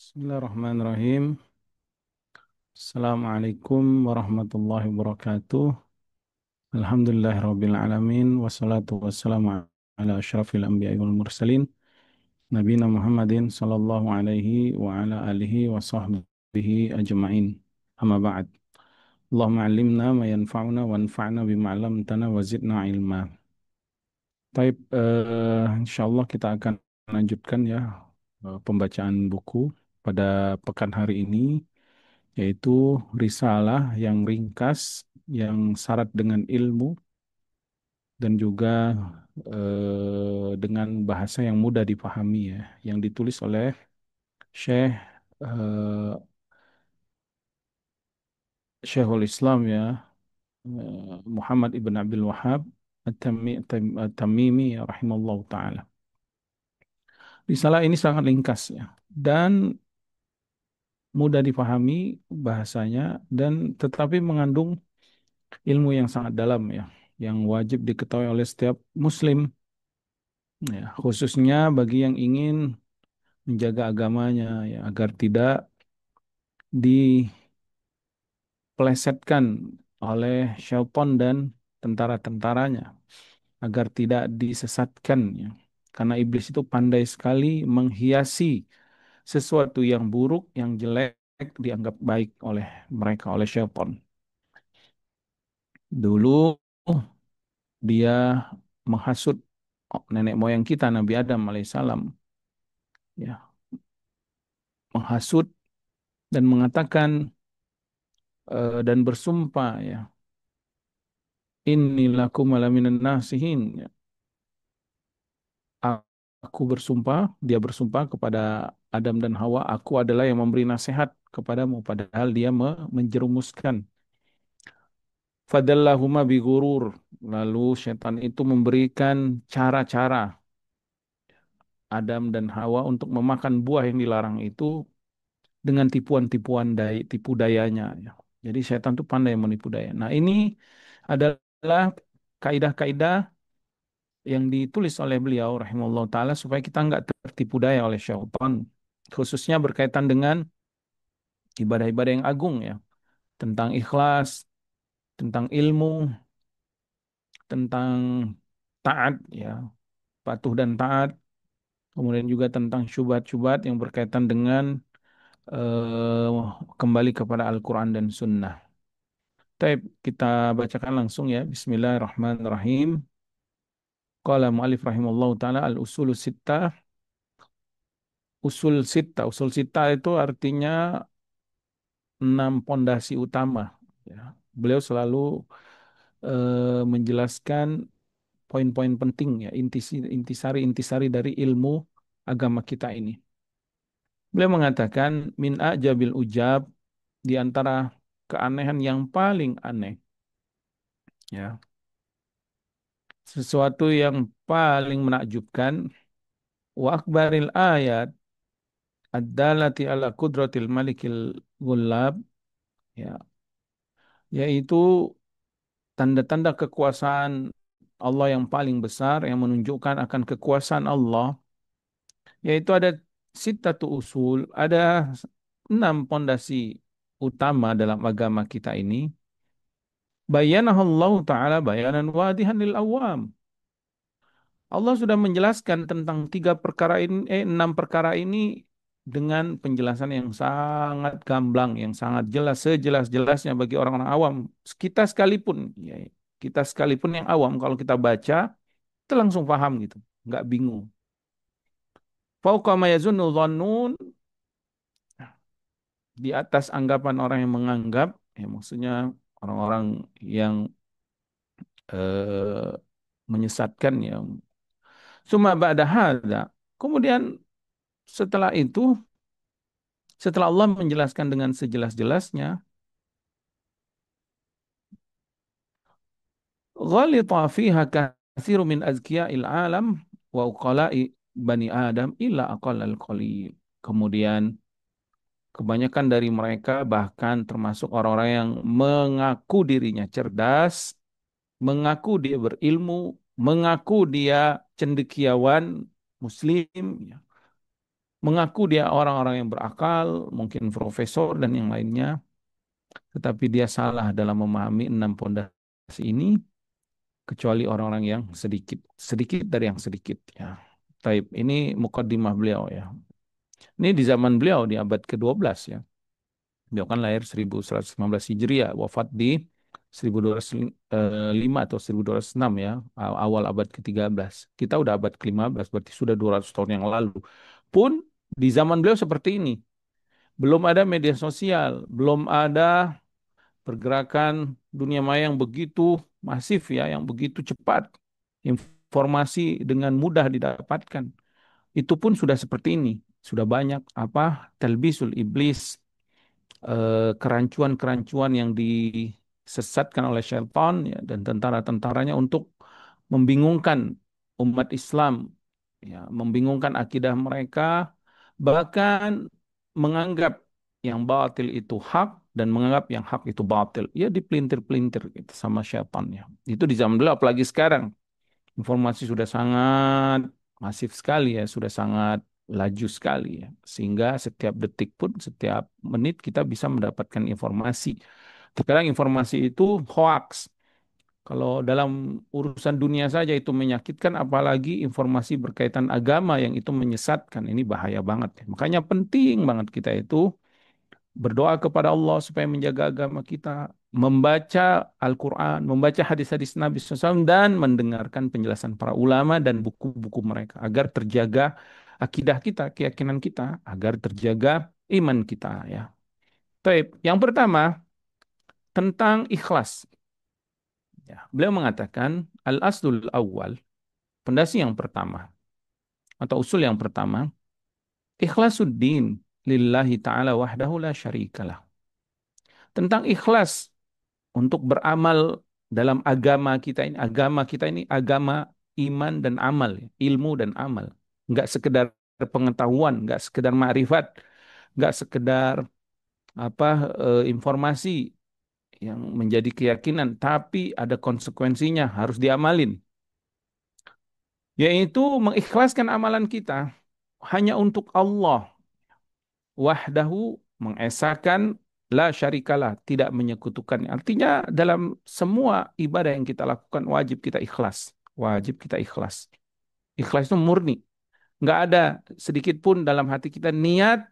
Bismillahirrahmanirrahim. Assalamualaikum warahmatullahi wabarakatuh. Alhamdulillahirabbil alamin wassalatu wassalamu ala asyrafil anbiya'i wal mursalin nabiyina Muhammadin sallallahu alaihi wa ala alihi wa sahbihi ajma'in. Amma ba'd. Allahumma 'allimna ma yanfa'una wanfa'na bima 'allamtana wa zidna ilma. Taib, insyaallah kita akan lanjutkan ya pembacaan buku pada pekan hari ini, yaitu risalah yang ringkas, yang syarat dengan ilmu, dan juga dengan bahasa yang mudah dipahami ya, yang ditulis oleh Syekh eh, Syekhul Islam ya, Muhammad ibn Abdul Wahhab At-Tamimi ya, rahimallahu taala. Risalah ini sangat ringkas ya, dan mudah dipahami bahasanya, dan tetapi mengandung ilmu yang sangat dalam ya, yang wajib diketahui oleh setiap muslim ya, khususnya bagi yang ingin menjaga agamanya ya, agar tidak dipelesetkan oleh syaitan dan tentara-tentaranya, agar tidak disesatkan ya. Karena iblis itu pandai sekali menghiasi sesuatu yang buruk, yang jelek dianggap baik oleh mereka, oleh syaitan. Dulu dia menghasut nenek moyang kita Nabi Adam alaihissalam ya, menghasut dan mengatakan dan bersumpah ya, innilakum malaminan nasihin ya. Aku bersumpah, dia bersumpah kepada Adam dan Hawa, aku adalah yang memberi nasihat kepadamu, padahal dia menjerumuskan. Fadallahuma bigurur, lalu setan itu memberikan cara-cara Adam dan Hawa untuk memakan buah yang dilarang itu dengan tipuan-tipuan tipu dayanya ya. Jadi setan itu pandai menipu daya. Nah, ini adalah kaidah-kaidah yang ditulis oleh beliau rahimahullah taala supaya kita nggak tertipu daya oleh syaitan, khususnya berkaitan dengan ibadah-ibadah yang agung ya, tentang ikhlas, tentang ilmu, tentang taat ya, patuh dan taat, kemudian juga tentang syubhat-syubhat yang berkaitan dengan eh, kembali kepada Al-Quran dan Sunnah. Baik, kita bacakan langsung ya. Bismillahirrahmanirrahim. Qala mu'alif rahimallahu ta'ala al-usulu sittah. Usul sittah itu artinya 6 pondasi utama. Ya. Beliau selalu menjelaskan poin-poin penting ya, intisari-intisari dari ilmu agama kita ini. Beliau mengatakan min ajabil ujab, di antara keanehan yang paling aneh ya, sesuatu yang paling menakjubkan, wa akbaril ayat ad-dalati ala kudratil malikil ghullab ya, yaitu tanda-tanda kekuasaan Allah yang paling besar, yang menunjukkan akan kekuasaan Allah, yaitu ada sittatu usul, ada 6 pondasi utama dalam agama kita ini. Bayyanahallahu ta'ala bayanan wadihan lil awam. Allah sudah menjelaskan tentang 6 perkara ini dengan penjelasan yang sangat gamblang, yang sangat jelas, sejelas-jelasnya bagi orang-orang awam. Kita sekalipun, ya, kita sekalipun yang awam, kalau kita baca, kita langsung paham gitu, nggak bingung. Fauqa ma yazunnu dhannun, di atas anggapan orang yang menganggap, ya maksudnya orang-orang yang eh, menyesatkan ya. Summa ba'da hadza, kemudian setelah itu, setelah Allah menjelaskan dengan sejelas-jelasnya, ghalita fiha katsiru min azkiya'il alam wa uqala'i bani Adam illa aqallal qalil. Kemudian kebanyakan dari mereka, bahkan termasuk orang-orang yang mengaku dirinya cerdas, mengaku dia berilmu, mengaku dia cendekiawan muslim ya, mengaku dia orang-orang yang berakal, mungkin profesor dan yang lainnya, tetapi dia salah dalam memahami enam pondasi ini, kecuali orang-orang yang sedikit, sedikit dari yang sedikit ya. Taib, ini mukaddimah beliau ya. Ini di zaman beliau di abad ke-12 ya. Beliau kan lahir 1115 Hijriah, wafat di 1205 atau 1206 ya, awal abad ke-13. Kita udah abad ke-15, berarti sudah 200 tahun yang lalu. Pun di zaman beliau seperti ini. Belum ada media sosial, belum ada pergerakan dunia maya yang begitu masif ya, yang begitu cepat. Informasi dengan mudah didapatkan. Itu pun sudah seperti ini. Sudah banyak apa talbisul iblis, kerancuan-kerancuan yang disesatkan oleh syaitan ya, dan tentara-tentaranya untuk membingungkan umat Islam, ya, membingungkan akidah mereka, bahkan menganggap yang batil itu hak dan menganggap yang hak itu batil. Ya dipelintir-pelintir gitu sama syaitannya. Itu di zaman dulu, apalagi sekarang. Informasi sudah sangat masif sekali ya, sudah sangat laju sekali ya. Sehingga setiap detik pun, setiap menit kita bisa mendapatkan informasi. Sekarang informasi itu hoax. Kalau dalam urusan dunia saja itu menyakitkan, apalagi informasi berkaitan agama yang itu menyesatkan. Ini bahaya banget ya. Makanya penting banget kita itu berdoa kepada Allah supaya menjaga agama kita, membaca Al-Quran, membaca hadis-hadis Nabi SAW, dan mendengarkan penjelasan para ulama dan buku-buku mereka, agar terjaga akidah kita, keyakinan kita, agar terjaga iman kita ya. Taib. Yang pertama, tentang ikhlas. Ya, beliau mengatakan, al-aslul awal, pondasi yang pertama, atau usul yang pertama, ikhlasuddin lillahi ta'ala wahdahu la syarikalah. Tentang ikhlas untuk beramal dalam agama kita ini agama iman dan amal, ilmu dan amal. Enggak sekedar pengetahuan, enggak sekedar ma'rifat, enggak sekedar apa informasi yang menjadi keyakinan, tapi ada konsekuensinya, harus diamalin. Yaitu mengikhlaskan amalan kita hanya untuk Allah wahdahu, mengesahkan la syarikalah, tidak menyekutukan. Artinya dalam semua ibadah yang kita lakukan wajib kita ikhlas. Wajib kita ikhlas. Ikhlas itu murni. Nggak ada sedikit pun dalam hati kita niat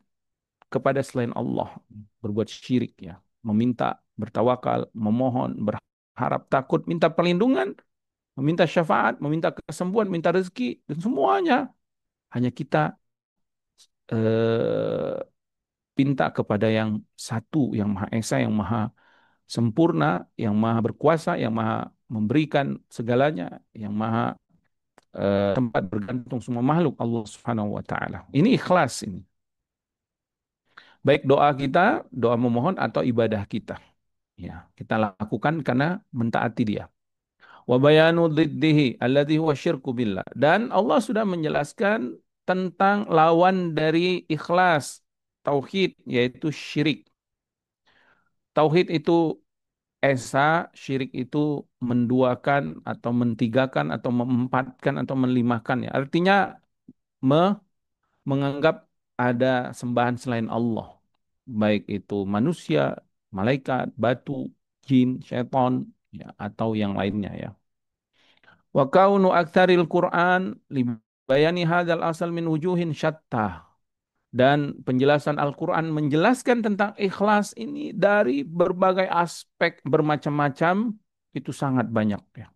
kepada selain Allah. Berbuat syirik ya. Meminta, bertawakal, memohon, berharap, takut, minta perlindungan, meminta syafaat, meminta kesembuhan, minta rezeki, dan semuanya hanya kita eh, pinta kepada yang satu, yang Maha Esa, yang Maha Sempurna, yang Maha Berkuasa, yang Maha memberikan segalanya, yang Maha tempat bergantung semua makhluk, Allah Subhanahu wa taala. Ini ikhlas ini. Baik doa kita, doa memohon atau ibadah kita. Ya, kita lakukan karena mentaati Dia. Wa bayanu dhiddihi alladhi huwa syirku billah. Dan Allah sudah menjelaskan tentang lawan dari ikhlas, tauhid, yaitu syirik. Tauhid itu esa, syirik itu menduakan atau mentigakan atau memempatkan atau melimahkan ya. Artinya me- menganggap ada sembahan selain Allah. Baik itu manusia, malaikat, batu, jin, syaitan, ya, atau yang lainnya ya. Wa kaunu aktsaril Qur'an li bayani hadzal asal min wujuhin syattah. Dan penjelasan Al-Quran menjelaskan tentang ikhlas ini dari berbagai aspek bermacam-macam, itu sangat banyak ya.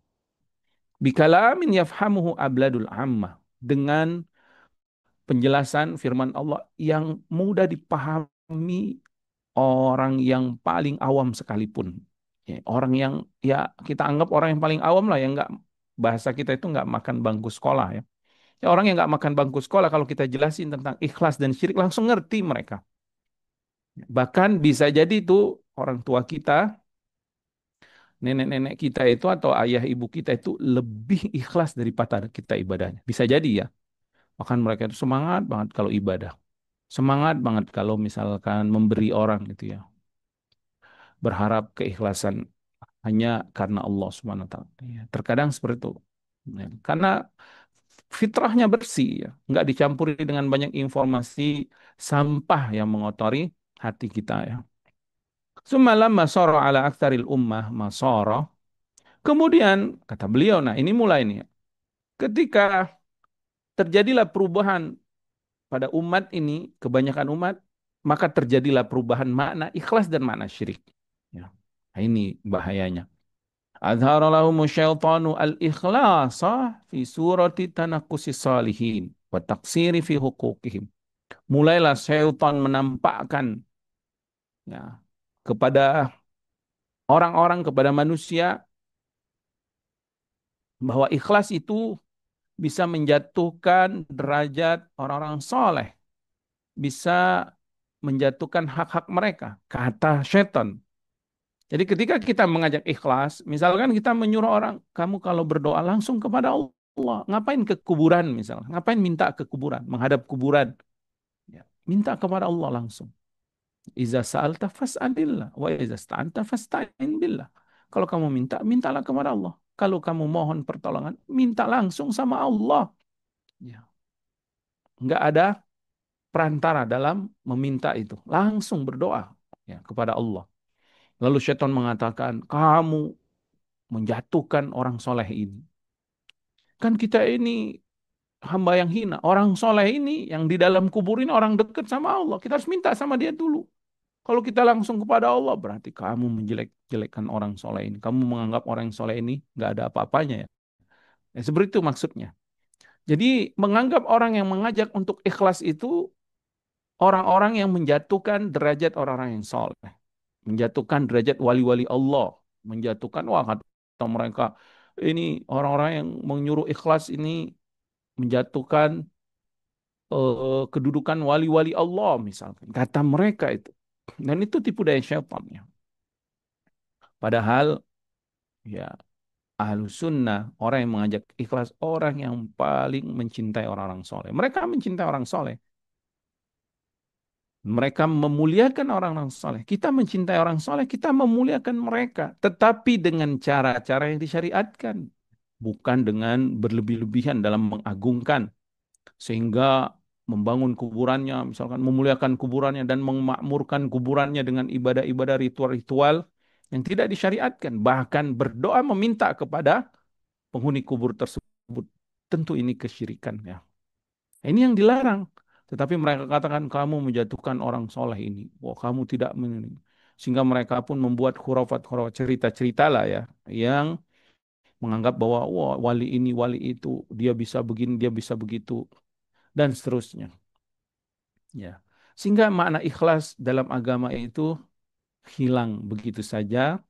Bikalamin yafhamuhu abladul amma. Dengan penjelasan firman Allah yang mudah dipahami orang yang paling awam sekalipun. Ya, orang yang ya kita anggap orang yang paling awam lah, yang nggak, bahasa kita itu nggak makan bangku sekolah ya. Ya, orang yang nggak makan bangku sekolah, kalau kita jelasin tentang ikhlas dan syirik langsung ngerti mereka. Bahkan bisa jadi itu orang tua kita, nenek-nenek kita itu atau ayah ibu kita itu lebih ikhlas daripada kita ibadahnya. Bisa jadi ya. Bahkan mereka itu semangat banget kalau ibadah. Semangat banget kalau misalkan memberi orang gitu ya. Berharap keikhlasan hanya karena Allah Subhanahu wa taala. Ya, terkadang seperti itu. Ya, karena fitrahnya bersih ya, nggak dicampuri dengan banyak informasi sampah yang mengotori hati kita ya. Semalam masoro ala aktaril ummah masoro. Kemudian kata beliau, nah ini mulai nih. Ketika terjadilah perubahan pada umat ini, kebanyakan umat, maka terjadilah perubahan makna ikhlas dan makna syirik. Ya. Nah, ini bahayanya. Azhara lahumu syaitanu al-ikhlasa fi surati tanakusi salihin wa taksiri fi hukukihim. Mulailah syaitan menampakkan ya, kepada orang-orang, kepada manusia, bahwa ikhlas itu bisa menjatuhkan derajat orang-orang soleh, bisa menjatuhkan hak-hak mereka, kata syaitan. Jadi ketika kita mengajak ikhlas, misalkan kita menyuruh orang, kamu kalau berdoa langsung kepada Allah, ngapain ke kuburan misalnya, ngapain minta ke kuburan, menghadap kuburan, ya, minta kepada Allah langsung. Iza sa'alta fas'alillah, wa iza sta'anta fasta'in billah. Kalau kamu minta, mintalah kepada Allah. Kalau kamu mohon pertolongan, minta langsung sama Allah. Ya. Nggak ada perantara dalam meminta itu. Langsung berdoa ya, kepada Allah. Lalu syaitan mengatakan, kamu menjatuhkan orang soleh ini. Kan kita ini hamba yang hina. Orang soleh ini yang di dalam kubur ini orang dekat sama Allah. Kita harus minta sama dia dulu. Kalau kita langsung kepada Allah, berarti kamu menjelek-jelekkan orang soleh ini. Kamu menganggap orang yang soleh ini nggak ada apa-apanya ya. Seperti itu maksudnya. Jadi menganggap orang yang mengajak untuk ikhlas itu orang-orang yang menjatuhkan derajat orang-orang yang soleh. Menjatuhkan derajat wali-wali Allah. Menjatuhkan, wah kata mereka, ini orang-orang yang menyuruh ikhlas ini menjatuhkan kedudukan wali-wali Allah misalkan. Kata mereka itu. Dan itu tipu daya syaitan ya. Padahal ya ahlu sunnah, orang yang mengajak ikhlas, orang yang paling mencintai orang-orang soleh. Mereka mencintai orang soleh. Mereka memuliakan orang-orang soleh. Kita mencintai orang soleh, kita memuliakan mereka. Tetapi dengan cara-cara yang disyariatkan. Bukan dengan berlebih-lebihan dalam mengagungkan. Sehingga membangun kuburannya, misalkan memuliakan kuburannya dan memakmurkan kuburannya dengan ibadah-ibadah ritual-ritual yang tidak disyariatkan. Bahkan berdoa meminta kepada penghuni kubur tersebut. Tentu ini kesyirikan ya. Ini yang dilarang. Tetapi mereka katakan kamu menjatuhkan orang soleh ini. Wah, kamu tidak sehingga mereka pun membuat khurafat-khurafat cerita-cerita lah ya yang menganggap bahwa wah, wali ini wali itu dia bisa begini dia bisa begitu dan seterusnya. Ya. Sehingga makna ikhlas dalam agama itu hilang begitu saja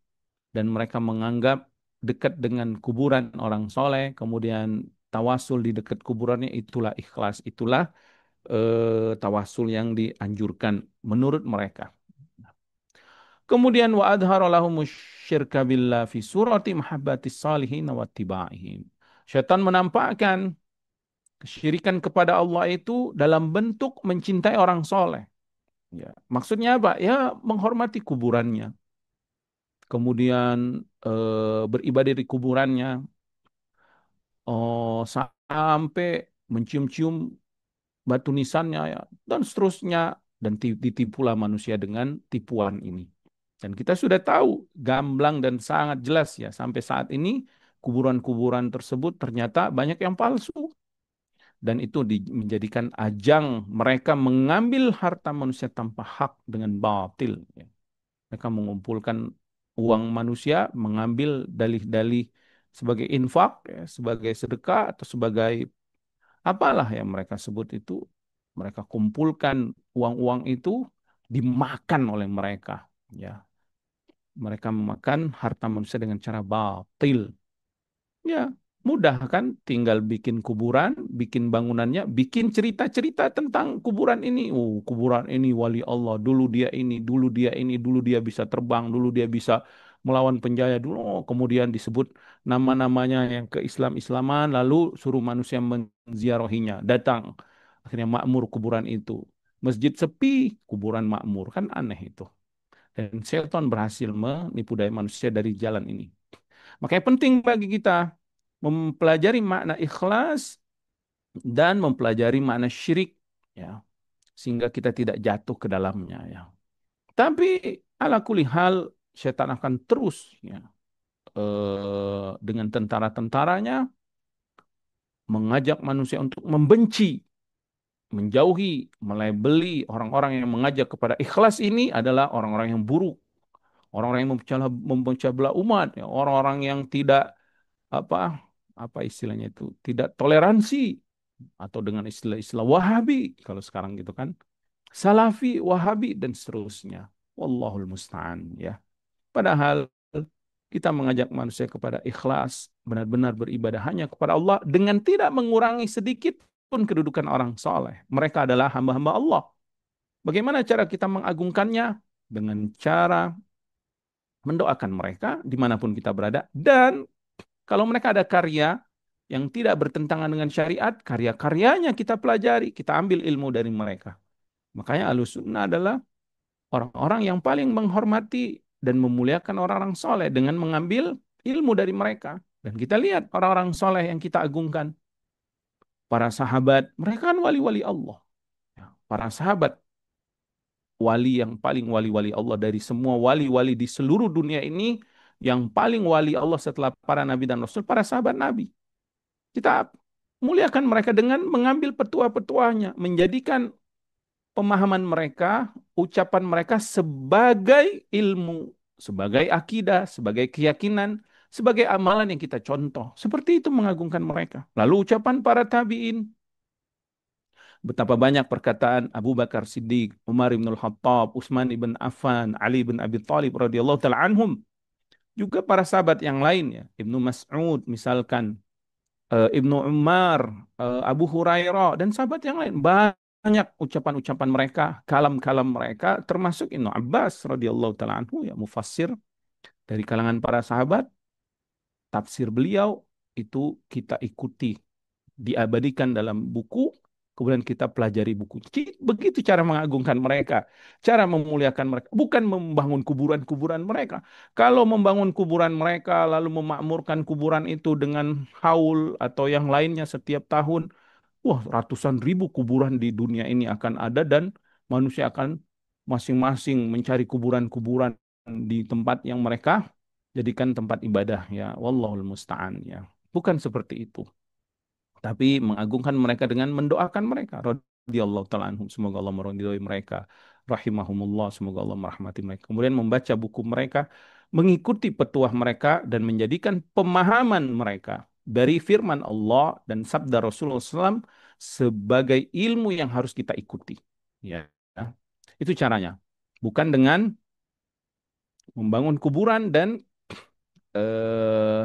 dan mereka menganggap dekat dengan kuburan orang soleh, kemudian tawasul di dekat kuburannya itulah ikhlas, itulah tawasul yang dianjurkan menurut mereka. Kemudian wa adhara lahumus syirka billah fi surati mahabbatis salihin wa tibaihim. Syaitan menampakkan kesyirikan kepada Allah itu dalam bentuk mencintai orang soleh. Ya, maksudnya apa? Ya menghormati kuburannya, kemudian beribadah di kuburannya, sampai mencium-cium batu nisannya ya, dan seterusnya dan ditipulah manusia dengan tipuan ini. Dan kita sudah tahu gamblang dan sangat jelas ya sampai saat ini kuburan-kuburan tersebut ternyata banyak yang palsu dan itu menjadikan ajang mereka mengambil harta manusia tanpa hak dengan batil ya. Mereka mengumpulkan uang manusia, mengambil dalih-dalih sebagai infak, ya, sebagai sedekah atau sebagai apalah yang mereka sebut itu, mereka kumpulkan uang-uang itu dimakan oleh mereka. Ya, mereka memakan harta manusia dengan cara batil. Ya, mudah kan? Tinggal bikin kuburan, bikin bangunannya, bikin cerita-cerita tentang kuburan ini. Oh, kuburan ini wali Allah. Dulu dia ini, dulu dia ini, dulu dia bisa terbang, dulu dia bisa melawan penjaya dulu. Oh, kemudian disebut nama-namanya yang ke Islam-Islaman, lalu suruh manusia menziarahinya. Datang. Akhirnya makmur kuburan itu. Masjid sepi, kuburan makmur. Kan aneh itu. Dan Shelton berhasil menipu daya manusia dari jalan ini. Makanya penting bagi kita mempelajari makna ikhlas dan mempelajari makna syirik, ya, sehingga kita tidak jatuh ke dalamnya, ya. Tapi ala kuli hal setan akan terus, ya, dengan tentara-tentaranya mengajak manusia untuk membenci, menjauhi, melebeli orang-orang yang mengajak kepada ikhlas ini adalah orang-orang yang buruk, orang-orang yang memecah belah umat, ya, orang-orang yang tidak apa apa istilahnya itu, tidak toleransi, atau dengan istilah-istilah Wahabi kalau sekarang gitu kan, Salafi, Wahabi dan seterusnya. Wallahul musta'an, ya. Padahal kita mengajak manusia kepada ikhlas, benar-benar beribadah hanya kepada Allah dengan tidak mengurangi sedikit pun kedudukan orang soleh. Mereka adalah hamba-hamba Allah. Bagaimana cara kita mengagungkannya? Dengan cara mendoakan mereka dimanapun kita berada. Dan kalau mereka ada karya yang tidak bertentangan dengan syariat, karya-karyanya kita pelajari, kita ambil ilmu dari mereka. Makanya Ahlussunnah adalah orang-orang yang paling menghormati dan memuliakan orang-orang soleh dengan mengambil ilmu dari mereka. Dan kita lihat orang-orang soleh yang kita agungkan. Para sahabat, mereka kan wali-wali Allah. Ya, para sahabat, wali yang paling wali-wali Allah dari semua wali-wali di seluruh dunia ini, yang paling wali Allah setelah para nabi dan rasul, para sahabat nabi. Kita muliakan mereka dengan mengambil petua-petuanya, menjadikan pemahaman mereka, ucapan mereka sebagai ilmu, sebagai akidah, sebagai keyakinan, sebagai amalan yang kita contoh. Seperti itu mengagungkan mereka. Lalu ucapan para tabi'in. Betapa banyak perkataan Abu Bakar Siddiq, Umar ibn Khattab, Utsman ibn Affan, Ali bin Abi Thalib radhiyallahu taala anhum. Juga para sahabat yang lain, ya. Ibnu Mas'ud misalkan, Ibnu Umar, Abu Hurairah, dan sahabat yang lain. Banyak ucapan-ucapan mereka, kalam-kalam mereka, termasuk Ibnu Abbas radhiyallahu taala anhu, ya, mufassir dari kalangan para sahabat. Tafsir beliau itu kita ikuti, diabadikan dalam buku, kemudian kita pelajari buku. Begitu cara mengagungkan mereka, cara memuliakan mereka, bukan membangun kuburan-kuburan mereka. Kalau membangun kuburan mereka, lalu memakmurkan kuburan itu dengan haul atau yang lainnya setiap tahun, wah, ratusan ribu kuburan di dunia ini akan ada dan manusia akan masing-masing mencari kuburan-kuburan di tempat yang mereka jadikan tempat ibadah, ya. Wallahul musta'an, ya. Bukan seperti itu. Tapi mengagungkan mereka dengan mendoakan mereka. Radhiyallahu ta'ala anhum. Semoga Allah meridhai mereka. Rahimahumullah. Semoga Allah merahmati mereka. Kemudian membaca buku mereka, mengikuti petuah mereka, dan menjadikan pemahaman mereka dari firman Allah dan sabda Rasulullah SAW sebagai ilmu yang harus kita ikuti. Ya, itu caranya. Bukan dengan membangun kuburan dan eh,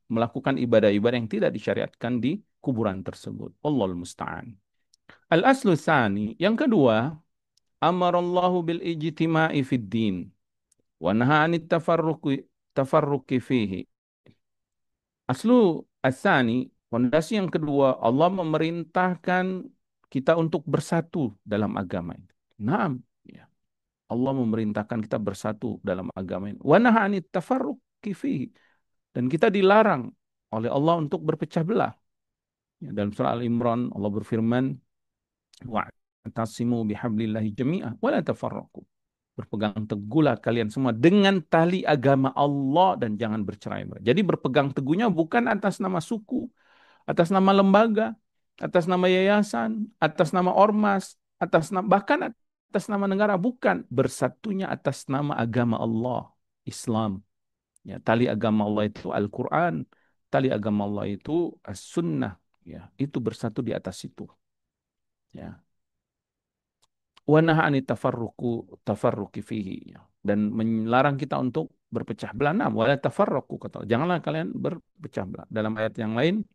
melakukan ibadah-ibadah yang tidak disyariatkan di kuburan tersebut. Allahul musta'an. Al-aslu tsani, yang kedua, amarallahu bil ijtima'i fid din wa naha 'anit tafarruqi fihi. Aslu asani, fondasi yang kedua, Allah memerintahkan kita untuk bersatu dalam agama ini. Naam, ya. Allah memerintahkan kita bersatu dalam agama ini. Wa naha 'anit tafarruqi fihi. Dan kita dilarang oleh Allah untuk berpecah belah. Ya, dalam surah Al-Imran Allah berfirman, wa'tasimu bihablillahi jami'ah wa la tafarraqu. Berpegang teguhlah kalian semua dengan tali agama Allah dan jangan bercerai-berai. Jadi berpegang teguhnya bukan atas nama suku, atas nama lembaga, atas nama yayasan, atas nama ormas, atas nama, bahkan atas nama negara, bukan. Bersatunya atas nama agama Allah, Islam. Ya, tali agama Allah itu Al-Quran, tali agama Allah itu As-Sunnah. Ya, itu bersatu di atas itu. Ya. Wa naha anit tafarruqi fihi. Ya. Dan melarang kita untuk berpecah belah. Nah, wala tafarraqu, kata Allah. Janganlah kalian berpecah belah. Dalam ayat yang lain,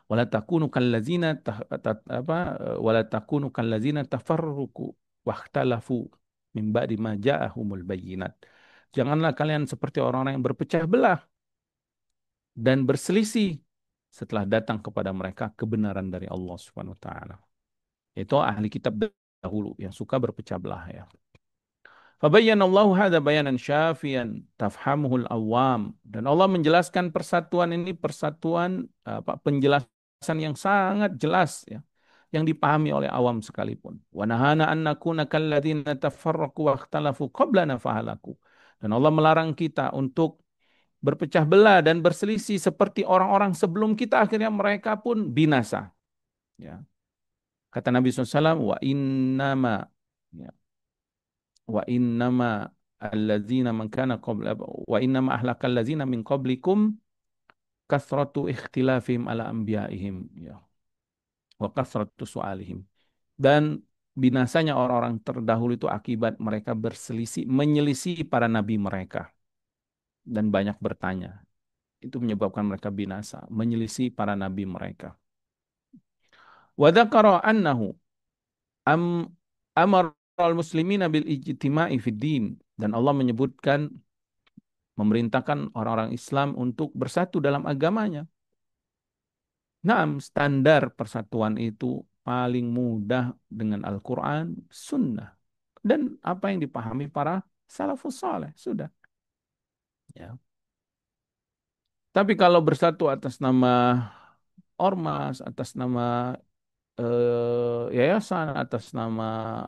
wala takunu kallazina wala takunu kallazina tafarruqu wakhtalafu min ba'di ma ja'ahumul bayyinat. Janganlah kalian seperti orang-orang yang berpecah belah dan berselisih setelah datang kepada mereka kebenaran dari Allah Subhanahu wa taala. Itu ahli kitab dahulu yang suka berpecah belah, ya. Fabayyanallahu hadza bayanan syafian tafhamuhul awam, dan Allah menjelaskan persatuan ini, persatuan penjelasan yang sangat jelas ya, yang dipahami oleh awam sekalipun. Wa nahana an nakuna kalladzina tafarraqu wa ikhtalafu qablana fahalaku. Dan Allah melarang kita untuk berpecah belah dan berselisih seperti orang-orang sebelum kita, akhirnya mereka pun binasa. Ya. Kata Nabi SAW, ya, wa innama alladzina man kana qabla wa innama ahlakal ladzina min qablikum kasratu ikhtilafihim ala anbiya'ihim ya wa kasratu su'alihim. Dan binasanya orang-orang terdahulu itu akibat mereka berselisih, menyelisih para nabi mereka dan banyak bertanya. Itu menyebabkan mereka binasa, menyelisih para nabi mereka. Wa dzakara annahu am amara al-muslimina bil ijtima'i fid din, dan Allah menyebutkan, memerintahkan orang-orang Islam untuk bersatu dalam agamanya. Nah, standar persatuan itu paling mudah dengan Al-Quran, Sunnah, dan apa yang dipahami para salafus saleh. Sudah. Ya. Tapi kalau bersatu atas nama ormas, atas nama yayasan, atas nama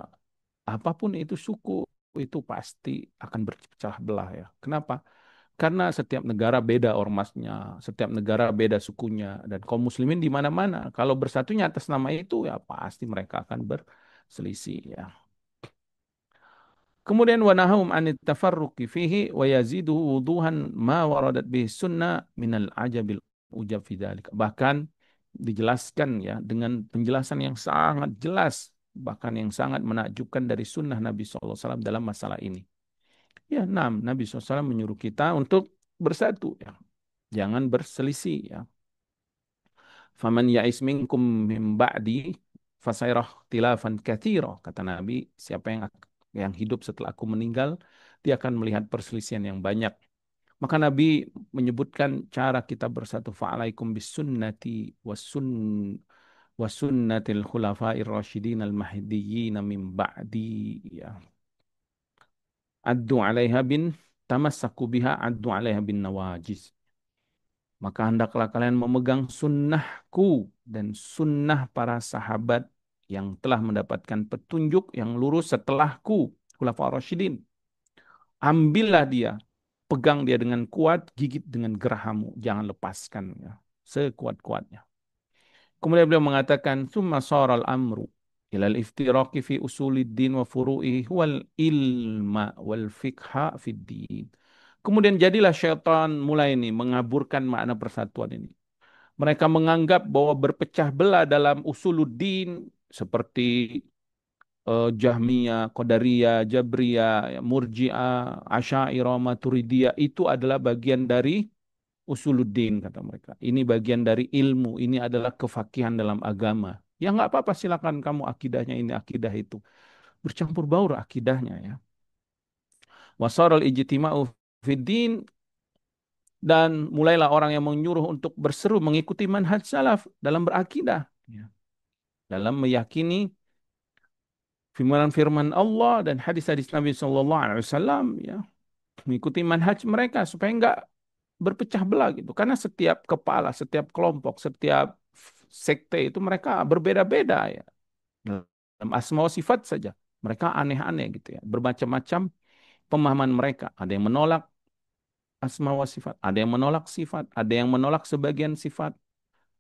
apapun itu, suku, itu pasti akan berpecah belah ya. Kenapa? Karena setiap negara beda ormasnya, setiap negara beda sukunya, dan kaum muslimin di mana-mana. Kalau bersatunya atas nama itu, ya pasti mereka akan berselisih ya. Kemudian wanahum anit tafarruqi fihi wa yazidu wuduhan ma waradat bihi sunnah minal ajabil ujab fi dzalik. Bahkan dijelaskan ya dengan penjelasan yang sangat jelas, bahkan yang sangat menakjubkan dari sunnah Nabi SAW dalam masalah ini. Ya, Nabi SAW menyuruh kita untuk bersatu ya. Jangan berselisih ya. Faman ya'is minkum mim ba'di fasairah tilafan katsira, kata Nabi, siapa yang hidup setelah aku meninggal, dia akan melihat perselisihan yang banyak. Maka Nabi menyebutkan cara kita bersatu, fa'alaikum bisunnati wasunnatil khulafair rasyidin al mahdiyyin min ba'di ya. Addu 'alaiha bin tamassaku biha addu 'alaiha bin nawajiz. Maka hendaklah kalian memegang sunnahku dan sunnah para sahabat yang telah mendapatkan petunjuk yang lurus setelahku, Khulafaur Rasyidin. Ambillah dia, pegang dia dengan kuat, gigit dengan gerahammu, jangan lepaskan ya, sekuat-kuatnya. Kemudian beliau mengatakan, "Tsumma sharal amru ilal iftiraqi fi usuliddin wa furu'ihi wal ilma wal fiqha fid din." Kemudian jadilah syaitan mulai ini mengaburkan makna persatuan ini. Mereka menganggap bahwa berpecah belah dalam usuluddin seperti Jahmiyah, Qadariyah, Jabriyah, Murji'ah, Asy'ariyah, Maturidiyah itu adalah bagian dari usuluddin, kata mereka. Ini bagian dari ilmu, ini adalah kefakihan dalam agama. Ya nggak apa-apa, silakan kamu akidahnya ini, akidah itu. Bercampur baur akidahnya ya. Wasaral ijtima'u fid din, dan mulailah orang yang menyuruh untuk berseru mengikuti manhaj salaf dalam berakidah. Ya. Dalam meyakini firman-firman Allah dan hadis-hadis Nabi Sallallahu Alaihi Wasallam ya, mengikuti manhaj mereka supaya enggak berpecah belah gitu. Karena setiap kepala, setiap kelompok, setiap sekte itu mereka berbeda-beda ya. Dalam asma wa sifat saja mereka aneh-aneh gitu ya. Bermacam-macam pemahaman mereka. Ada yang menolak asma wa sifat, ada yang menolak sifat, ada yang menolak sebagian sifat,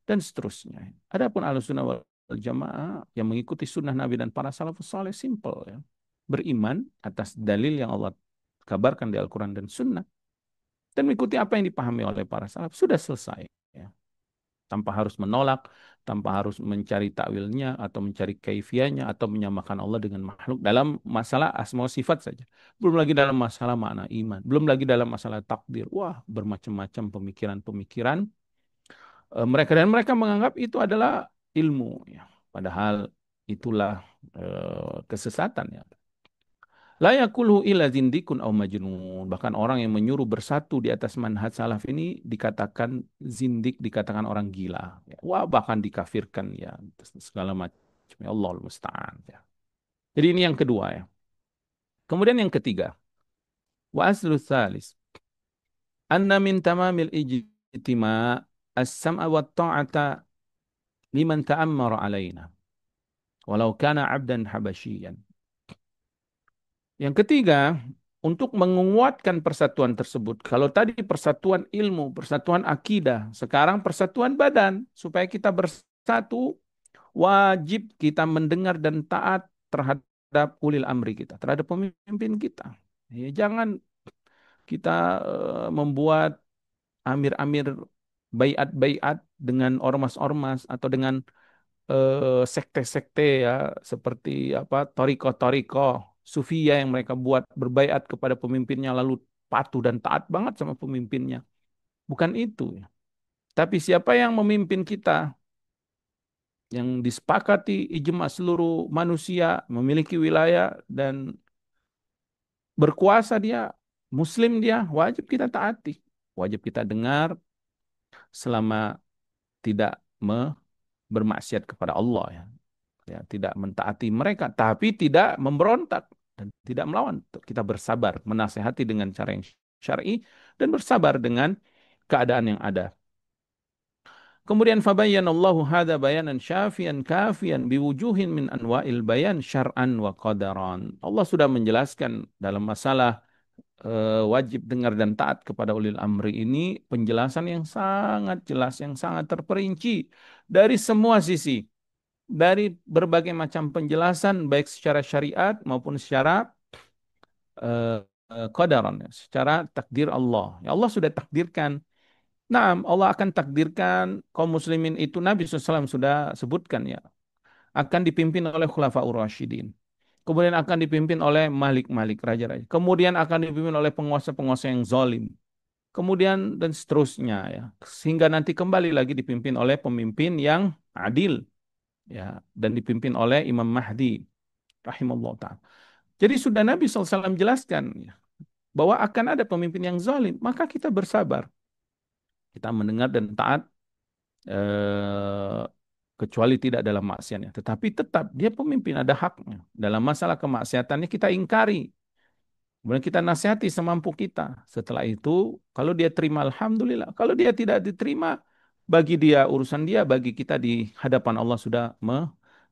dan seterusnya. Adapun Ahlussunnah wal Jamaah yang mengikuti sunnah Nabi dan para salafus saleh, simple ya. Beriman atas dalil yang Allah kabarkan di Al-Quran dan Sunnah, dan mengikuti apa yang dipahami oleh para salaf, sudah selesai ya. Tanpa harus menolak, tanpa harus mencari takwilnya atau mencari kaifiahnya atau menyamakan Allah dengan makhluk dalam masalah asma wa sifat saja. Belum lagi dalam masalah makna iman, belum lagi dalam masalah takdir. Wah, bermacam-macam pemikiran-pemikiran mereka, dan mereka menganggap itu adalah ilmu ya. Padahal itulah kesesatan ya. La yakulhu illa zindikun au majnun. Bahkan orang yang menyuruh bersatu di atas manhaj salaf ini dikatakan zindik, dikatakan orang gila. Ya. Wah, bahkan dikafirkan ya, segala macam. Ya Allah musta'an ya. Jadi ini yang kedua ya. Kemudian yang ketiga, wa aslu tsalis anna min tamamil ijtima' as-sam'a wa ta'ata liman ta'ammara alaina walau kana 'abdan habasyian. Yang ketiga, untuk menguatkan persatuan tersebut. Kalau tadi persatuan ilmu, persatuan akidah, sekarang persatuan badan. Supaya kita bersatu, wajib kita mendengar dan taat terhadap ulil amri kita, terhadap pemimpin kita. Ya, jangan kita membuat amir-amir baiat-baiat dengan ormas-ormas atau dengan sekte-sekte ya, seperti apa toriko-toriko sufia yang mereka buat berbaiat kepada pemimpinnya lalu patuh dan taat banget sama pemimpinnya. Bukan itu ya. Tapi siapa yang memimpin kita yang disepakati ijma seluruh manusia memiliki wilayah dan berkuasa dia, muslim dia, wajib kita taati. Wajib kita dengar selama tidak bermaksiat kepada Allah ya. Ya, tidak mentaati mereka, tapi tidak memberontak dan tidak melawan. Kita bersabar, menasehati dengan cara yang syar'i dan bersabar dengan keadaan yang ada. Kemudian fabayyanallahu hadza bayanan syafian kafian biwujuhin min anwa'il bayan syar'an wa qadaran. Allah sudah menjelaskan dalam masalah wajib dengar dan taat kepada ulil amri ini penjelasan yang sangat jelas, yang sangat terperinci dari semua sisi, dari berbagai macam penjelasan baik secara syariat maupun secara qadaran, ya, secara takdir Allah. Ya Allah sudah takdirkan. Nah, Allah akan takdirkan kaum muslimin itu Nabi SAW sudah sebutkan ya, akan dipimpin oleh khulafaur rasyidin. Kemudian akan dipimpin oleh malik-malik, raja-raja. Kemudian akan dipimpin oleh penguasa-penguasa yang zalim. Kemudian dan seterusnya ya. Sehingga nanti kembali lagi dipimpin oleh pemimpin yang adil ya, dan dipimpin oleh Imam Mahdi rahimahullah ta'ala. Jadi sudah Nabi SAW jelaskan ya, bahwa akan ada pemimpin yang zalim, maka kita bersabar. Kita mendengar dan taat eh, kecuali tidak dalam maksiatnya. Tetapi tetap dia pemimpin, ada haknya. Dalam masalah kemaksiatannya kita ingkari. Kemudian kita nasihati semampu kita. Setelah itu, kalau dia terima, alhamdulillah. Kalau dia tidak diterima, bagi dia urusan dia, bagi kita di hadapan Allah sudah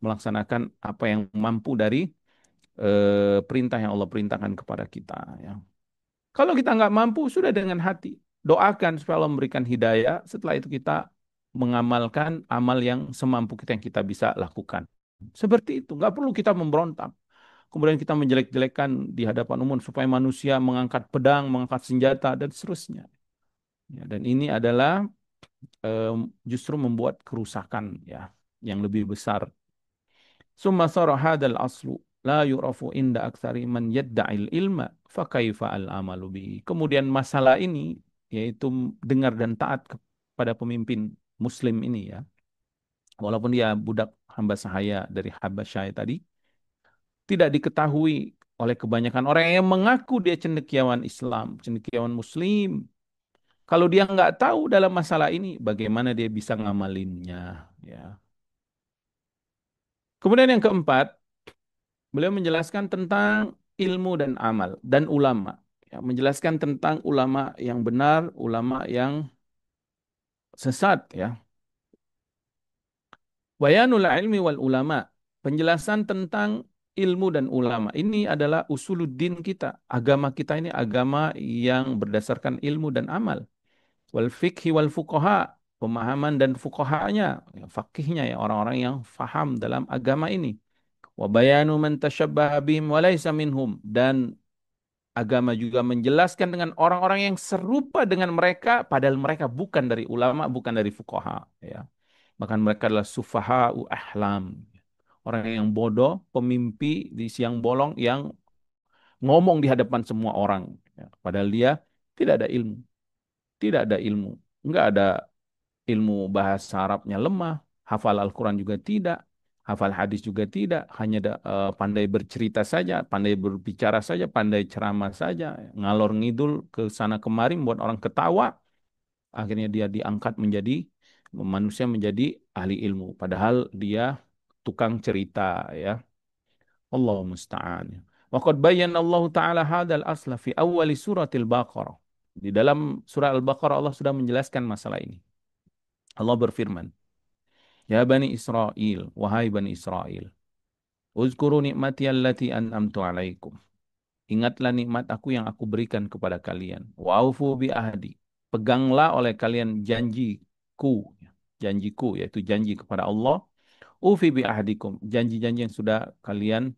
melaksanakan apa yang mampu dari perintah yang Allah perintahkan kepada kita. Ya. Kalau kita nggak mampu, sudah dengan hati. Doakan supaya Allah memberikan hidayah. Setelah itu kita mengamalkan amal yang semampu kita yang kita bisa lakukan. Seperti itu. Nggak perlu kita memberontak. Kemudian kita menjelek-jelekan di hadapan umum supaya manusia mengangkat pedang, mengangkat senjata, dan seterusnya. Ya, dan ini adalah justru membuat kerusakan ya yang lebih besar. Summa sara hadzal aslu la yurafu inda aktsari man yadda'il ilma fa kaifa al amalu bihi. Kemudian masalah ini yaitu dengar dan taat kepada pemimpin muslim ini ya. Walaupun dia budak hamba sahaya dari Habasyah tadi, tidak diketahui oleh kebanyakan orang yang mengaku dia cendekiawan Islam, cendekiawan Muslim. Kalau dia nggak tahu dalam masalah ini, bagaimana dia bisa ngamalinnya? Ya. Kemudian yang keempat, beliau menjelaskan tentang ilmu dan amal dan ulama. Ya, menjelaskan tentang ulama yang benar, ulama yang sesat. Ya. Bayanul ilmi wal ulama. Penjelasan tentang ilmu dan ulama. Ini adalah usuluddin kita. Agama kita ini agama yang berdasarkan ilmu dan amal. Wal fikhi wal fuqaha. Pemahaman dan fuqahanya. Ya, fakihnya ya, orang-orang yang faham dalam agama ini. Wa bayanu man tashabbaha bihim wa laysa minhum. Dan agama juga menjelaskan dengan orang-orang yang serupa dengan mereka, padahal mereka bukan dari ulama, bukan dari fuqaha. Ya. Bahkan mereka adalah sufaha'u ahlam. Orang yang bodoh, pemimpi di siang bolong yang ngomong di hadapan semua orang. Ya, padahal dia tidak ada ilmu. Tidak ada ilmu. Enggak ada ilmu bahasa Arabnya lemah. Hafal Al-Quran juga tidak. Hafal hadis juga tidak. Hanya pandai bercerita saja, pandai berbicara saja, pandai ceramah saja. Ngalor ngidul ke sana kemari membuat orang ketawa. Akhirnya dia diangkat menjadi manusia menjadi ahli ilmu. Padahal dia tukang cerita ya. Allah musta'an. Wa qad bayyana Allah Ta'ala hadzal asla fi awal suratil Baqarah. Di dalam surah Al-Baqarah Allah sudah menjelaskan masalah ini. Allah berfirman, Ya Bani Israel, wahai Bani Israel, uzkuru nikmati allati an'amtu alaikum. Ingatlah nikmat aku yang aku berikan kepada kalian. Wa'ufu bi ahdi. Peganglah oleh kalian janjiku. Janjiku, yaitu janji kepada Allah. Ufi bi ahdikum. Janji-janji yang sudah kalian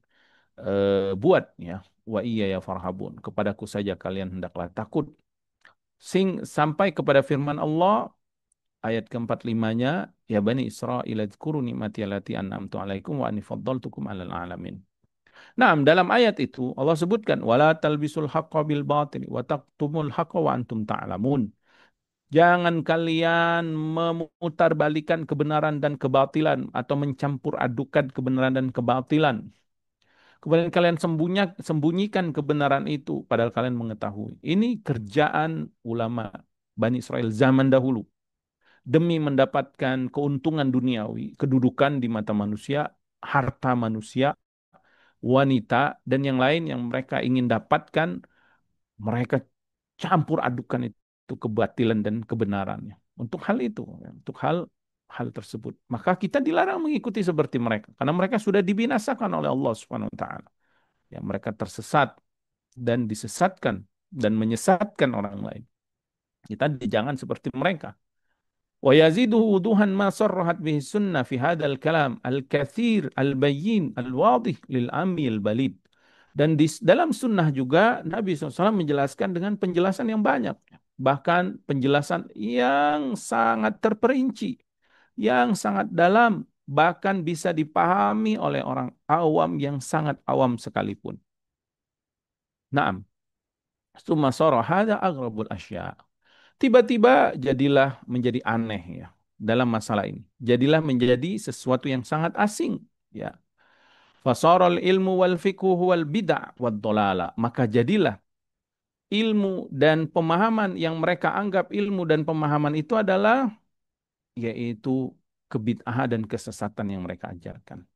buat ya. Wa iya ya farhabun. Kepadaku saja kalian hendaklah takut. Sampai kepada firman Allah ayat ke-45-nya, ya Bani Israil adzkuru nikmati allati an'amtu alaikum wa anni faddaltukum 'alal alamin. Nah, dalam ayat itu Allah sebutkan wala talbisul haqqo bil batil wa taqtumul haqqo wa antum ta'lamun. Jangan kalian memutarbalikan kebenaran dan kebatilan atau mencampur adukan kebenaran dan kebatilan. Kemudian kalian sembunyikan kebenaran itu padahal kalian mengetahui. Ini kerjaan ulama Bani Israel zaman dahulu demi mendapatkan keuntungan duniawi, kedudukan di mata manusia, harta manusia, wanita, dan yang lain yang mereka ingin dapatkan, mereka campur adukan itu kebatilan dan kebenarannya. Untuk hal itu, ya, untuk hal tersebut. Maka kita dilarang mengikuti seperti mereka. Karena mereka sudah dibinasakan oleh Allah Subhanahu wa Ta'ala. Ya, mereka tersesat dan disesatkan dan menyesatkan orang lain. Kita jangan seperti mereka. ويزيده وضوحا ما صرحت به السنة في هذا الكلام الكثير البين الواضح للعامي البليد. Dan di dalam sunnah juga Nabi SAW menjelaskan dengan penjelasan yang banyak. Bahkan penjelasan yang sangat terperinci, yang sangat dalam, bahkan bisa dipahami oleh orang awam yang sangat awam sekalipun. Naam, summa sara hada aghrabul asya. Tiba-tiba jadilah menjadi aneh ya dalam masalah ini. Jadilah menjadi sesuatu yang sangat asing ya. Fasaral ilmu wal fiqhu wal bid'ah wad dolala. Maka jadilah ilmu dan pemahaman yang mereka anggap ilmu dan pemahaman itu adalah yaitu kebid'ahan dan kesesatan yang mereka ajarkan.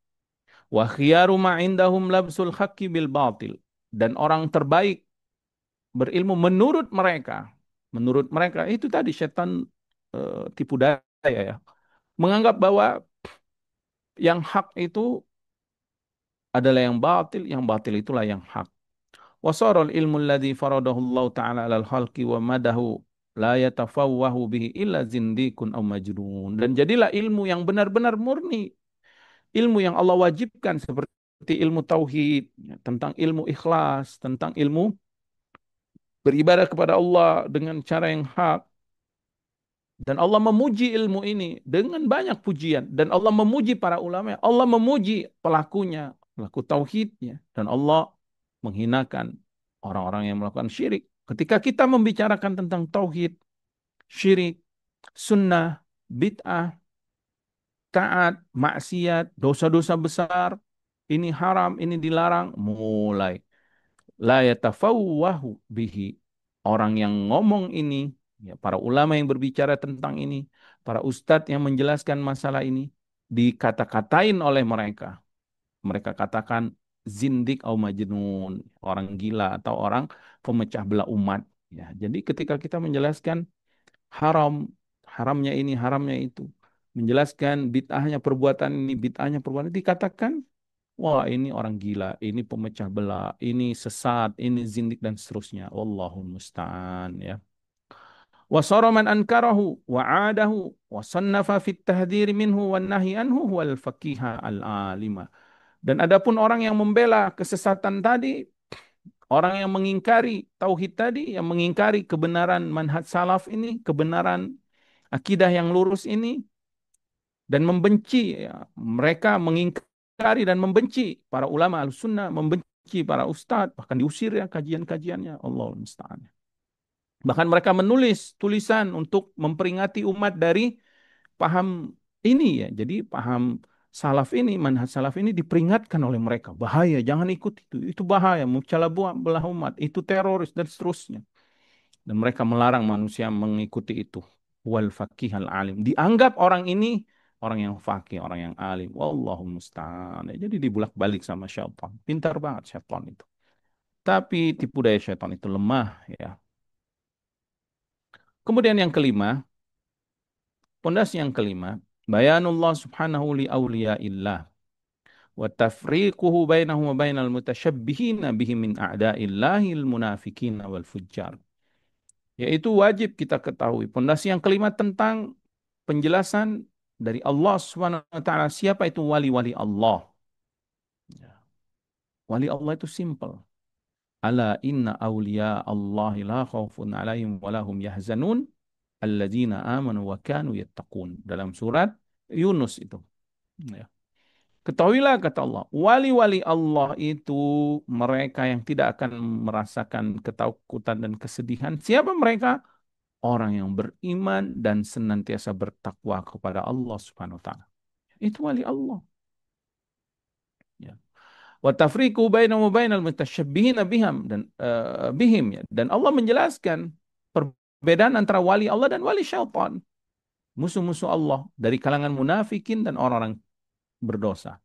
Wa khiyaru ma indahum labsul haqqi bil batil. Dan orang terbaik berilmu menurut mereka itu tadi setan tipu daya ya, menganggap bahwa yang hak itu adalah yang batil itulah yang hak. Wasarul ilmu alladhi faradahu Allah Ta'ala alal khalqi wa madahu la yatafawwahu bihi illa zindikun aw majnun. Dan jadilah ilmu yang benar-benar murni, ilmu yang Allah wajibkan seperti ilmu tauhid, ya, tentang ilmu ikhlas, tentang ilmu beribadah kepada Allah dengan cara yang hak. Dan Allah memuji ilmu ini dengan banyak pujian. Dan Allah memuji para ulama. Allah memuji pelakunya, pelaku tauhidnya. Dan Allah menghinakan orang-orang yang melakukan syirik. Ketika kita membicarakan tentang tauhid, syirik, sunnah, bid'ah, taat, maksiat, dosa-dosa besar, ini haram, ini dilarang, mulai la yatafawwahu bihi. Orang yang ngomong ini, ya, para ulama yang berbicara tentang ini, para ustadz yang menjelaskan masalah ini, dikata-katain oleh mereka. Mereka katakan zindik au majnun, orang gila atau orang pemecah belah umat. Ya, jadi ketika kita menjelaskan haram, haramnya ini, haramnya itu, menjelaskan bid'ahnya perbuatan ini, bid'ahnya perbuatan itu, dikatakan wah, ini orang gila, ini pemecah belah, ini sesat, ini zindik dan seterusnya. Wallahul musta'an ya. Wa sara man ankarahu wa 'adahu wa sannafa fit tahdhir minhu wan nahyi anhu wal faqiha al alima. Dan adapun orang yang membela kesesatan tadi, orang yang mengingkari tauhid tadi, yang mengingkari kebenaran manhaj salaf ini, kebenaran akidah yang lurus ini, dan membenci ya, mereka mengingkari dan membenci para ulama al-sunnah, membenci para ustadz, bahkan diusir ya kajian-kajiannya. Allah musta'an. Bahkan mereka menulis tulisan untuk memperingati umat dari paham ini ya. Jadi paham salaf ini, manhaj salaf ini diperingatkan oleh mereka. Bahaya, jangan ikut itu. Itu bahaya, memecah belah umat, itu teroris dan seterusnya. Dan mereka melarang manusia mengikuti itu. Wal faqihal alim. Dianggap orang ini orang yang fakih, orang yang alim. Wallahu musta'an. Ya, jadi dibulak-balik sama syaitan. Pintar banget syaitan itu. Tapi tipu daya syaitan itu lemah ya. Kemudian yang kelima, pondasi yang kelima, Bayanullah subhanahu li awliyaillah wa tafriquhu bainahum wa bainal mutasyabbihina bihi min a'da'illahil munafiqin wal fujjar. Yaitu wajib kita ketahui. Pondasi yang kelima tentang penjelasan dari Allah Subhanahu wa taala siapa itu wali-wali Allah. Ya. Wali Allah itu simple. Ala inna awliya Allahi la khawfun alaihim wa lahum yahzanun alladzina amanu wa kanu yattaqun. Dalam surat Yunus itu. Ya. Ketahuilah kata Allah, wali-wali Allah itu mereka yang tidak akan merasakan ketakutan dan kesedihan. Siapa mereka? Orang yang beriman dan senantiasa bertakwa kepada Allah Subhanahu wa taala. Itu wali Allah. Ya. Wa tafriqu bainahum wa bainal mutasyabbihin bihim ya. Dan Allah menjelaskan perbedaan antara wali Allah dan wali syaitan. Musuh-musuh Allah dari kalangan munafikin dan orang-orang berdosa.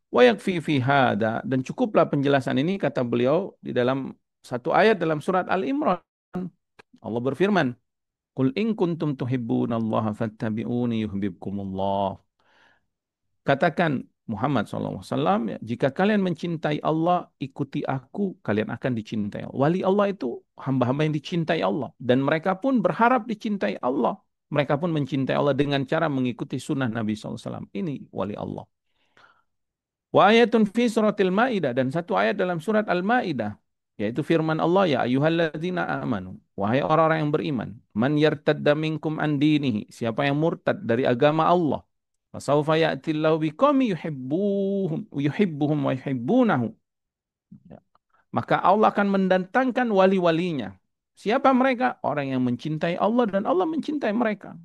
Wa yakfi fi hada, dan cukuplah penjelasan ini kata beliau di dalam satu ayat dalam surat Al-Imran. Allah berfirman, "Qul in kuntum tuhibbunallaha fattabi'uni yuhibbukumullah." Katakan Muhammad SAW, ya, jika kalian mencintai Allah, ikuti aku, kalian akan dicintai. Wali Allah itu hamba-hamba yang dicintai Allah. Dan mereka pun berharap dicintai Allah. Mereka pun mencintai Allah dengan cara mengikuti sunnah Nabi SAW. Ini wali Allah. Wa ayatun fi suratil Maidah, dan satu ayat dalam surat Al-Maidah, yaitu firman Allah, ya ayyuhalladzina amanu, wahai orang-orang yang beriman, man yartadda minkum an dinihi, siapa yang murtad dari agama Allah, fasawfa ya'tillahu biqaumin yuhibbuhum wa yuhibbunahu. Ya. Maka Allah akan mendatangkan wali-walinya. Siapa mereka? Orang yang mencintai Allah dan Allah mencintai mereka.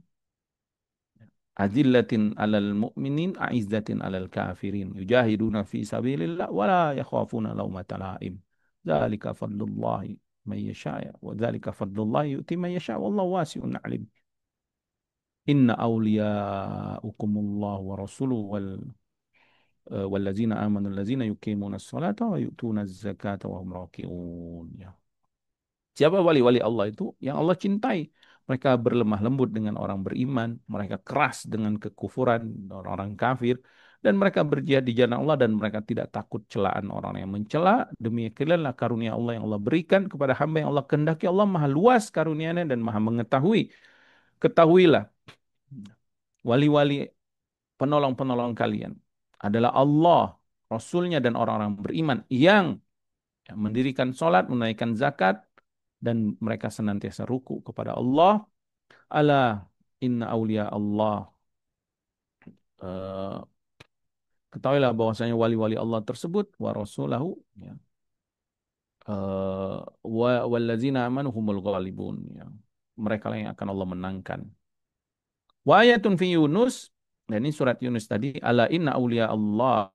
Azillatin alal mu'minin a'izzatin alal kafirin yujahiduna fi sabilillah wa la yakhafuna lawmata la'im. Dzalika fadlullahi may yasha' wa dzalika fadlullahi yu'ti may yasha' wallahu wasi'un 'alim. Inna awliya'ukumullah wa rasuluhu wallazina amanu allazina yuqimuna as-salata wa yu'tuna az-zakata wa hum raki'un. Ya. Siapa wali-wali Allah itu? Yang Allah cintai. Mereka berlemah lembut dengan orang beriman, mereka keras dengan kekufuran orang-orang kafir, dan mereka berjihad di jalan Allah, dan mereka tidak takut celaan orang yang mencela. Demikianlah karunia Allah yang Allah berikan kepada hamba yang Allah kehendaki. Allah maha luas karunia-Nya dan maha mengetahui. Ketahuilah, wali-wali penolong-penolong kalian adalah Allah, Rasulnya, dan orang-orang beriman yang mendirikan sholat, menunaikan zakat, dan mereka senantiasa ruku kepada Allah. Ala inna awliya Allah. Uh, Ketahuilah bahwasanya wali-wali Allah tersebut wa rasulahu, ya, wallazina amanu humul ghalibun, ya. Mereka lah yang akan Allah menangkan. Wa ayatun fi Yunus, dan ini surat Yunus tadi, ala inna awliya Allah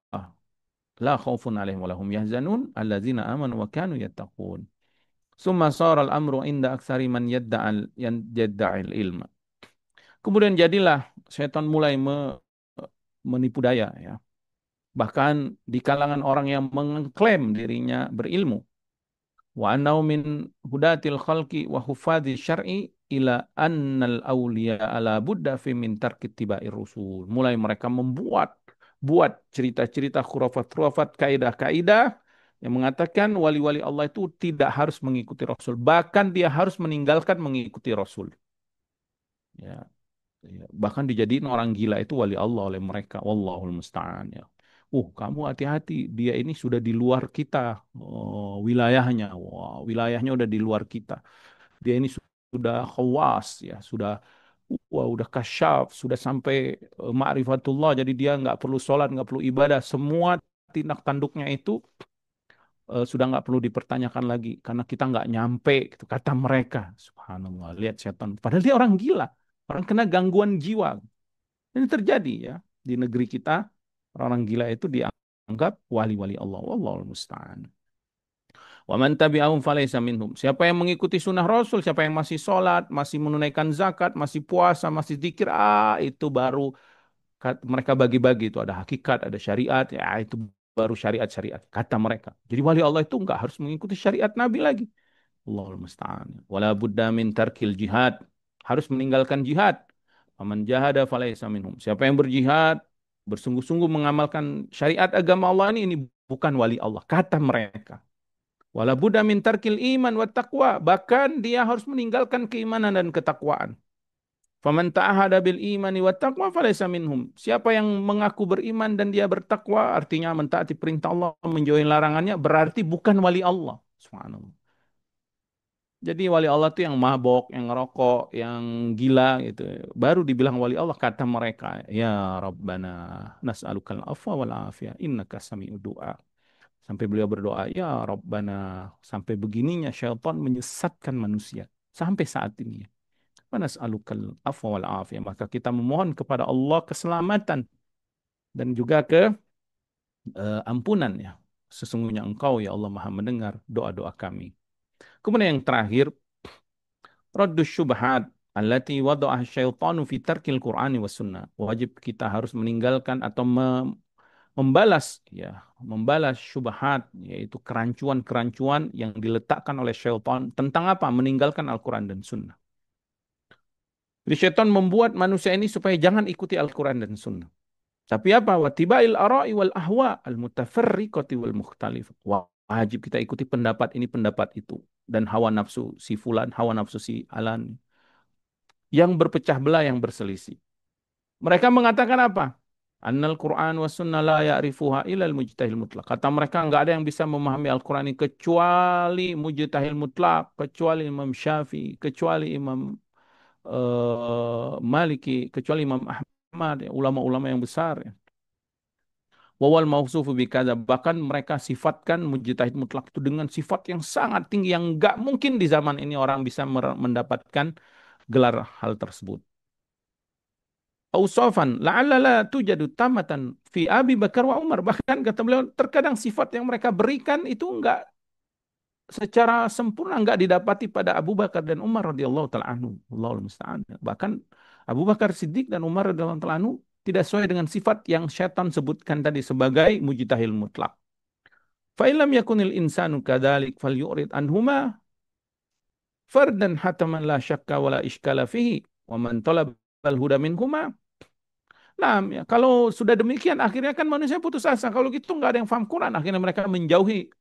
la khaufun alaihim wa lahum yahzanun allazina amanu wa kanu yattaqun. Summa saral amru inda aktsari man yadda'il ilma. Kemudian jadilah setan mulai menipu daya, ya. Bahkan di kalangan orang yang mengklaim dirinya berilmu. Wa annahu min hudatil khalqi wa hufadhi syar'i ila annal awliya ala budda fi min tarki tibair rusul. Mulai mereka buat cerita-cerita khurafat-khurafat, kaidah-kaidah yang mengatakan wali-wali Allah itu tidak harus mengikuti Rasul. Bahkan dia harus meninggalkan mengikuti Rasul. Ya. Bahkan dijadiin orang gila itu wali Allah oleh mereka. Wallahul musta'an, ya. Kamu hati-hati, dia ini sudah di luar kita, wilayahnya. Wah, wilayahnya udah di luar kita. Dia ini sudah khawas, ya, udah kasyaf, sudah sampai ma'rifatullah. Jadi dia nggak perlu sholat, nggak perlu ibadah. Semua tindak tanduknya itu sudah nggak perlu dipertanyakan lagi karena kita nggak nyampe, gitu, kata mereka. Subhanallah, lihat setan. Padahal dia orang gila, orang kena gangguan jiwa. Ini terjadi, ya, di negeri kita. Orang gila itu dianggap wali-wali Allah. Wallahul musta'an. Wa man tabi'ahum falaysa minhum. Siapa yang mengikuti sunnah Rasul, siapa yang masih sholat, masih menunaikan zakat, masih puasa, masih zikir, itu baru mereka bagi-bagi. Itu ada hakikat, ada syariat, ya itu baru syariat-syariat, kata mereka. Jadi wali Allah itu enggak harus mengikuti syariat Nabi lagi. Allahul musta'an. Wala budda min tarkil jihad. Harus meninggalkan jihad. Faman jahada falaysa minhum. Siapa yang berjihad, bersungguh-sungguh mengamalkan syariat agama Allah ini bukan wali Allah, kata mereka. Wala budda min tarkil iman wa taqwa. Bahkan dia harus meninggalkan keimanan dan ketakwaan. Faman ta'ahada bil imani wa taqwa falaysa minhum. Siapa yang mengaku beriman dan dia bertakwa, artinya mentaati perintah Allah, menjauhi larangannya, berarti bukan wali Allah. Subhanallah. Jadi wali Allah itu yang mabok, yang ngerokok, yang gila gitu. Baru dibilang wali Allah kata mereka, ya Rabbana nas'alukal afwa wal afiyah innaka sami'ud du'a. Sampai beliau berdoa, ya Rabbana, sampai begininya syaitan menyesatkan manusia sampai saat ini. Wa nas'alukal afwa wal afiyah. Maka kita memohon kepada Allah keselamatan dan juga ampunan ya. Sesungguhnya Engkau ya Allah Maha mendengar doa-doa kami. Kemudian yang terakhir, Raddus syubhat allati wada'ah syaitanu fi tarkil Qur'ani was sunnah. Wajib kita harus meninggalkan atau membalas ya, membalas syubhat yaitu kerancuan-kerancuan yang diletakkan oleh syaitan tentang apa? Meninggalkan Al-Qur'an dan sunnah. Jadi syaitan membuat manusia ini supaya jangan ikuti Al-Qur'an dan sunnah. Tapi apa? Wattibail ara'i wal ahwa al mutafarriqati wal mukhtalif. Wajib kita ikuti pendapat ini, pendapat itu, dan hawa nafsu si fulan, hawa nafsu si alan yang berpecah belah, yang berselisih. Mereka mengatakan apa? Annal Quran wa sunnah la ya'rifuha ilal mujtahil mutlak. Kata mereka nggak ada yang bisa memahami Al-Quran ini kecuali mujtahil mutlak, kecuali Imam Syafi'i, kecuali Imam Maliki, kecuali Imam Ahmad, ya, ulama-ulama yang besar. Ya. Wawal mausufu bikada. Bahkan mereka sifatkan mujtahid mutlak itu dengan sifat yang sangat tinggi yang nggak mungkin di zaman ini orang bisa mendapatkan gelar hal tersebut. Ausofan la'alla la tujadu tamatan fi Abi Bakar wa Umar. Bahkan kata beliau terkadang sifat yang mereka berikan itu enggak secara sempurna enggak didapati pada Abu Bakar dan Umar radhiyallahu taala anhu. Allahul musta'an. Bahkan Abu Bakar Siddiq dan Umar radhiyallahu taala anhu tidak sesuai dengan sifat yang syaitan sebutkan tadi sebagai mujtahil mutlak. Fa illam yakunil insanu kadzalik falyurid anhuma fardan hataman la syakka wala iskala fihi wa man talaba al-huda minhuma. Nah, ya, kalau sudah demikian, akhirnya kan manusia putus asa. Kalau gitu nggak ada yang paham Quran. Akhirnya mereka menjauhi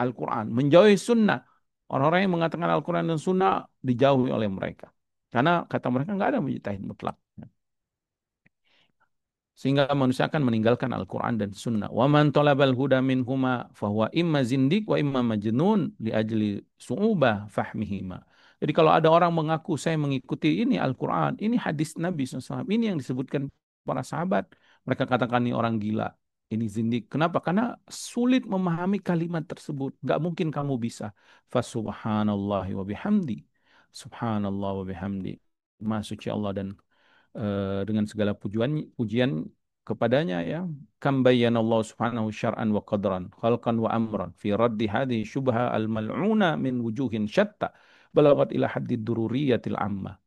Al-Quran, menjauhi Sunnah. Orang-orang yang mengatakan Al-Quran dan Sunnah dijauhi oleh mereka. Karena kata mereka nggak ada mujtahid mutlak. Sehingga manusia akan meninggalkan Al-Quran dan Sunnah. Wa man talabal huda minhuma fahuwa imma zindik wa imma majnun li ajli su'ubah fahmihima. Jadi kalau ada orang mengaku saya mengikuti ini Al-Quran, ini hadis Nabi SAW, ini yang disebutkan para sahabat. Mereka katakan ini orang gila, ini zindik. Kenapa? Karena sulit memahami kalimat tersebut. Gak mungkin kamu bisa. Fasubhanallahi wa bihamdi. Subhanallah wa bihamdi. Maha suci Allah dan dengan segala pujian kepadanya ya. Kam bayyanallahu subhanahu syar'an wa qadran khalqan wa amran fi raddi hadhihi syubha al-mal'una min wujuhin syatta balagat ila haddi dururiyatil ammah.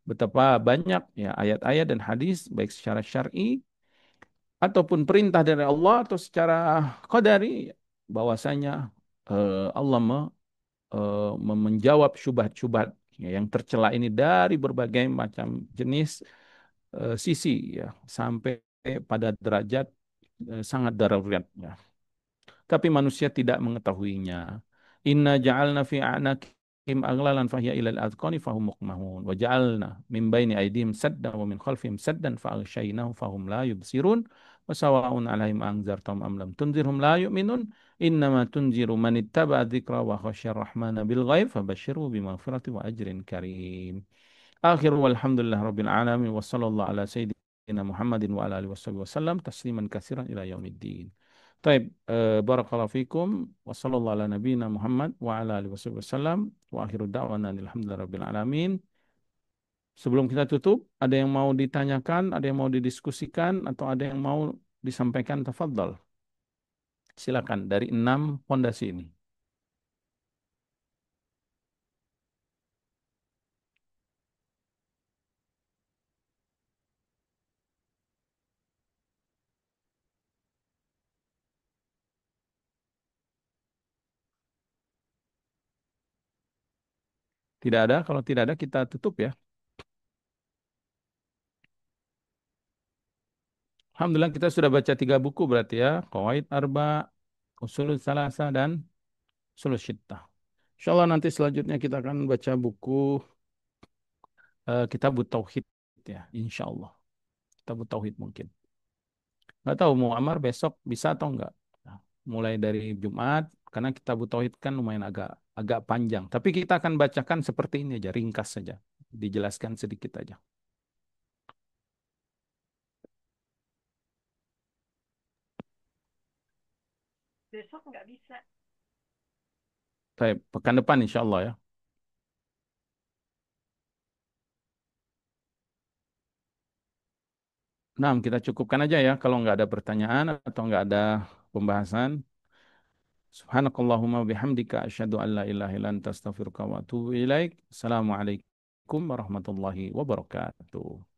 Betapa banyak ya ayat-ayat dan hadis baik secara syar'i ataupun perintah dari Allah atau secara qadari bahwasanya Allah menjawab syubhat-syubhat ya, yang tercela ini dari berbagai macam jenis sisi ya sampai pada derajat sangat darurat ya. Tapi manusia tidak mengetahuinya. Inna ja'alna fi a'naqihim aghlalan fahiya ilal adqani fahum muqmahun wa ja'alna min baini aydihim saddan wa min khalfihim saddan fa aghshaynahum fahum la yubsirun wa sawa'un 'alaihim anzartum am lam tunzirhum la yu'minun innama tunziru man ittaba'a dzikra wa khasyar rahmana bil ghaib fabashshirhu bimaghfirati wa ajrin karim. Akhir walhamdulillah rabbil alamin wa sallallahu ala sayyidina Muhammadin wa ala alihi wasallam tasliman katsiran ila yaumiddin. Taib, barakallahu fikum wa sallallahu ala nabiyina Muhammad wa ala alihi wasallam wa akhiru da'wana alhamdulillah rabbil alamin. Sebelum kita tutup, ada yang mau ditanyakan, ada yang mau didiskusikan atau ada yang mau disampaikan, tafadhal. Silakan dari 6 pondasi ini. Tidak ada, kalau tidak ada kita tutup ya. Alhamdulillah kita sudah baca 3 buku berarti ya. Qawaid Arba, Usul Salasa, dan Usul Syittah. Insyaallah nanti selanjutnya kita akan baca buku Kitabut Tauhid ya. Insyaallah. Kitabut Tauhid mungkin. Nggak tahu mau Amar besok bisa atau enggak. Nah, mulai dari Jumat, karena Kitabut Tauhid kan lumayan agak agak panjang. Tapi kita akan bacakan seperti ini aja, ringkas saja. Dijelaskan sedikit aja. Besok nggak bisa. Baik, pekan depan insya Allah ya. Nah, kita cukupkan aja ya. Kalau nggak ada pertanyaan atau nggak ada pembahasan. Subhanakallahumma bihamdika asyhadu an la ilaha illa anta astaghfiruka wa atubu ilaik. Assalamualaikum warahmatullahi wabarakatuh.